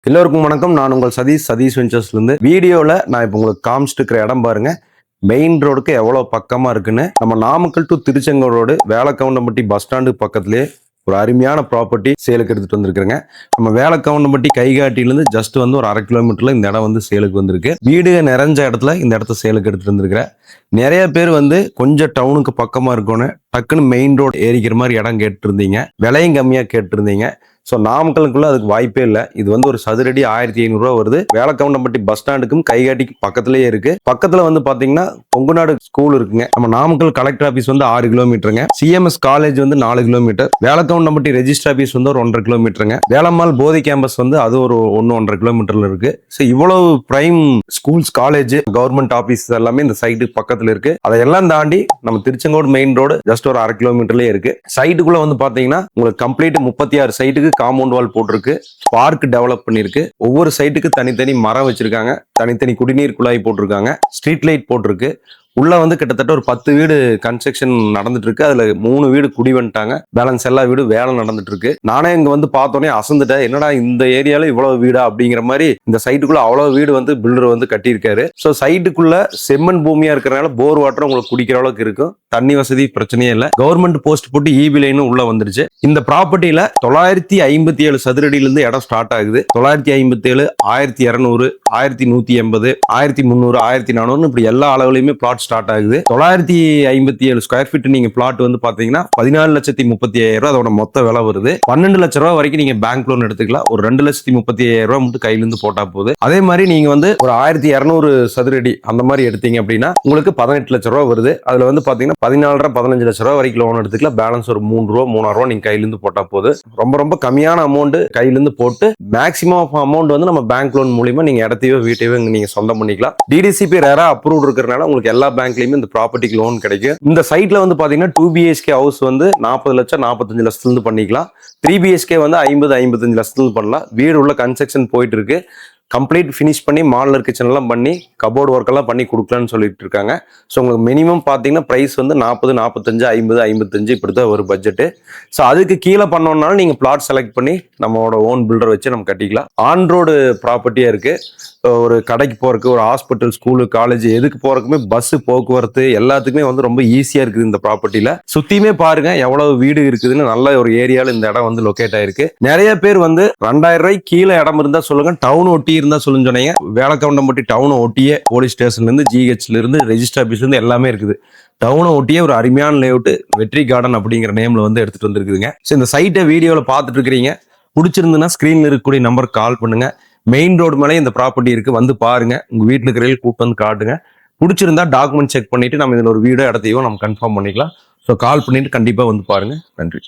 எல்லோருக்கும் வணக்கம். நான் உங்கள் சதீஷ் வெஞ்சர்ஸ்லேருந்து. வீடியோவில் நான் இப்போ உங்களுக்கு காமிச்சிட்டு இருக்கிற இடம் பாருங்க. மெயின் ரோடுக்கு எவ்வளோ பக்கமாக இருக்குன்னு. நம்ம Namakkal to Tiruchengode road Velagoundampatti bus stand பக்கத்துலேயே ஒரு அருமையான ப்ராப்பர்ட்டி சேலுக்கு எடுத்துகிட்டு வந்திருக்கிறேங்க. நம்ம வேலக்கவுண்டம்பட்டி கைகாட்டிலேருந்து ஜஸ்ட் வந்து ஒரு 1/2 கிலோமீட்டரில் இந்த இடம் வந்து சேலுக்கு வந்திருக்கு. வீடு நிறைஞ்ச இடத்துல இந்த இடத்த சேலுக்கு எடுத்துகிட்டு வந்திருக்கிறேன். நிறைய பேர் வந்து கொஞ்சம் டவுனுக்கு பக்கமாக இருக்கோன்னு டக்குன்னு மெயின் ரோடு ஏறிக்கிற மாதிரி இடம் கேட்டுருந்தீங்க. விலையும் கம்மியாக கேட்டுருந்தீங்க. ஸோ நாமக்கலுக்குள்ள அதுக்கு வாய்ப்பே இல்லை. இது வந்து ஒரு சதுரடி 1500 ரூபா வருது. வேலக்கவுண்டம்பட்டி பஸ் ஸ்டாண்டுக்கும் கைகாட்டிக்கு பக்கத்துலேயே இருக்கு. பக்கத்துல வந்து பாத்தீங்கன்னா கொங்குநாடு ஸ்கூல் இருக்குங்க. நம்ம நாமக்கல் கலெக்டர் ஆஃபீஸ் வந்து 6 கிலோமீட்டருங்க. சிஎம்எஸ் காலேஜ் வந்து 4 கிலோமீட்டர். வேலக்கவுண்டம்பட்டி ரெஜிஸ்டர் ஆஃபீஸ் வந்து ஒரு 1.5 கிலோமீட்டருங்க. வேலம்மாள் போதி கேம்பஸ் வந்து அது ஒரு 1.5 கிலோமீட்டர்ல இருக்கு. ஸோ இவ்வளவு prime schools, college, government office எல்லாமே இந்த சைட்டுக்கு பக்கத்துல இருக்கு. அதையெல்லாம் தாண்டி நம்ம திருச்செங்கோடு மெயின் ரோடு ஜஸ்ட் ஒரு 1/2 கிலோமீட்டர்லயே இருக்கு. சைட்டுக்குள்ள வந்து பாத்தீங்கன்னா உங்களுக்கு கம்ப்ளீட் 36 சைட்டுக்கு காம்பவுண்ட் வால் போட்டிருக்கு. பார்க் டெவலப் பண்ணிருக்கு. ஒவ்வொரு சைட்டுக்கு தனித்தனி மரம் வச்சிருக்காங்க. தனித்தனி குடிநீர் குழாய் போட்டிருக்காங்க. ஸ்ட்ரீட் லைட் போட்டிருக்கு. உள்ள வந்து கிட்டத்தட்ட ஒரு 10 வீடு கன்ஸ்ட்ரக்ஷன் நடந்துட்டு இருக்கு. அதுல 3 வீடு குடி வந்துட்டாங்க. பேலன்ஸ் எல்லா வீடு வேலை நடந்துட்டு இருக்கு. நானே இங்க வந்து பார்த்தோன்னே அசந்துட்டேன். என்னடா இந்த ஏரியால இவ்வளவு வீடா அப்படிங்கிற மாதிரி. இந்த சைட்டுக்குள்ள அவ்வளவு வீடு வந்து பில்டர் வந்து கட்டியிருக்காரு. ஸோ சைட்டுக்குள்ள செம்மண் பூமியா இருக்கிறனால போர் வாட்டர் உங்களுக்கு குடிக்கிற அளவுக்கு இருக்கும். தண்ணி வசதி பிரச்சனையே இல்லை. கவர்மெண்ட் போஸ்ட் போட்டு ஈபி லைனும் உள்ள வந்துருச்சு. இந்த ப்ராப்பர்ட்டியில 957 சதுரடியிலிருந்து இடம் ஸ்டார்ட் ஆகுது. 957, 1200, 1180, 1300, 1400 இப்படி எல்லா அளவுலையுமே பிளாட் ஸ்டார்ட் ஆகுது. 957 ஸ்கொயர் ஃபீட் நீங்க பிளாட் வந்து பாத்தீங்கன்னா 14,35,000 ரூபாய் அதோட மொத்த விலை வருது. 12 லட்சம் ரூபாய் வரைக்கும் நீங்க பேங்க் லோன் எடுத்துக்கலாம். ஒரு 2,35,000 ரூபாய் மட்டும் கையில இருந்து போட்டா போகுது. அதே மாதிரி நீங்க வந்து ஒரு 1200 சதுரடி அந்த மாதிரி எடுத்தீங்க அப்படின்னா உங்களுக்கு 18 லட்சம் ரூபாய் வருது. அதுல வந்து பாத்தீங்கன்னா 14, 15 லட்சம் ரூபாய் வரைக்கும் லோன் எடுத்துக்கலாம். பேலன்ஸ் ஒரு 3 ரூபா 3,000 ரூபாய் நீங்க கையில இருந்து போட்டா போகுது. ரொம்ப கம்மியான அமௌண்ட் கையில இருந்து போட்டு மேக்ஸிமம் ஆஃப் அமௌண்ட் வந்து நம்ம பேங்க் லோன் மூலியமா நீங்க இடத்தையோ வீட்டையோ நீங்க சொந்தம் பண்ணிக்கலாம். டிடிசிபி ரேரா அப்ரூவ் இருக்கிறனால உங்களுக்கு எல்லா பேங்க்லயுமே இந்த ப்ராப்பர்ட்டிக்கு லோன் கிடைக்கும். இந்த சைட்ல வந்து பாத்தீங்கன்னா 2 BHK ஹவுஸ் வந்து 40 லட்சம் 45 லட்சத்துல இருந்து பண்ணிக்கலாம். 3 BHK வந்து 50-55 லட்சத்துல பண்ணலாம். வீடு உள்ள கன்ஸ்ட்ரக்ஷன் போயிட்டு இருக்கு. கம்ப்ளீட் ஃபினிஷ் பண்ணி மாடலர் கிச்சன் எல்லாம் பண்ணி கபோர்டு ஒர்க் எல்லாம் பண்ணி கொடுக்கலான்னு சொல்லிட்டு இருக்காங்க. ஸோ உங்களுக்கு மினிமம் பார்த்தீங்கன்னா ப்ரைஸ் வந்து 40, 45, 50, 55 இப்படி தான் ஒரு பட்ஜெட்டு. ஸோ அதுக்கு கீழே பண்ணோம்னாலும் நீங்கள் பிளாட் செலக்ட் பண்ணி நம்மளோட ஓன் பில்டர் வச்சு நம்ம கட்டிக்கலாம். ஆன் ரோடு ப்ராப்பர்ட்டியாக இருக்கு. ஒரு கடைக்கு போறதுக்கு, ஒரு ஹாஸ்பிட்டல், ஸ்கூலு, காலேஜ் எதுக்கு போறதுக்குமே பஸ் போக்குவரத்து எல்லாத்துக்குமே வந்து ரொம்ப ஈஸியா இருக்குது இந்த ப்ராப்பர்ட்டியில. சுத்தியுமே பாருங்க எவ்வளவு வீடு இருக்குதுன்னு. நல்ல ஒரு ஏரியால இந்த இடம் வந்து லொகேட் ஆயிருக்கு. நிறைய பேர் வந்து 2000 ரூபாய்க்கு கீழே இடம் இருந்தா சொல்லுங்க, டவுன் ஒட்டி இருந்தா சொல்லுங்க சொன்னீங்க. வேலக்கவுண்டம்பட்டி டவுன் ஒட்டியே போலீஸ் ஸ்டேஷன்ல இருந்து, GHல இருந்து, ரெஜிஸ்டர் ஆபீஸ்ல இருந்து எல்லாமே இருக்குது. டவுனை ஒட்டியே ஒரு அருமையான லேஅவுட் வெற்றி கார்டன் அப்படிங்கிற நேம்ல வந்து எடுத்துட்டு வந்துருக்குதுங்க. ஸோ இந்த சைட்டை வீடியோவில் பார்த்துட்டு இருக்கிறீங்க. பிடிச்சிருந்துன்னா ஸ்கிரீன்ல இருக்கக்கூடிய நம்பருக்கு கால் பண்ணுங்க. மெயின் ரோடு மேலே இந்த ப்ராப்பர்ட்டி இருக்கு. வந்து பாருங்க. உங்க வீட்டுல இருக்கிற கூப்பிட்டு வந்து காட்டுங்க. பிடிச்சிருந்தா டாக்குமெண்ட் செக் பண்ணிட்டு நம்ம இதுல ஒரு வீடோ இடத்தையோ நம்ம கன்ஃபார்ம் பண்ணிக்கலாம். ஸோ கால் பண்ணிட்டு கண்டிப்பா வந்து பாருங்க. நன்றி.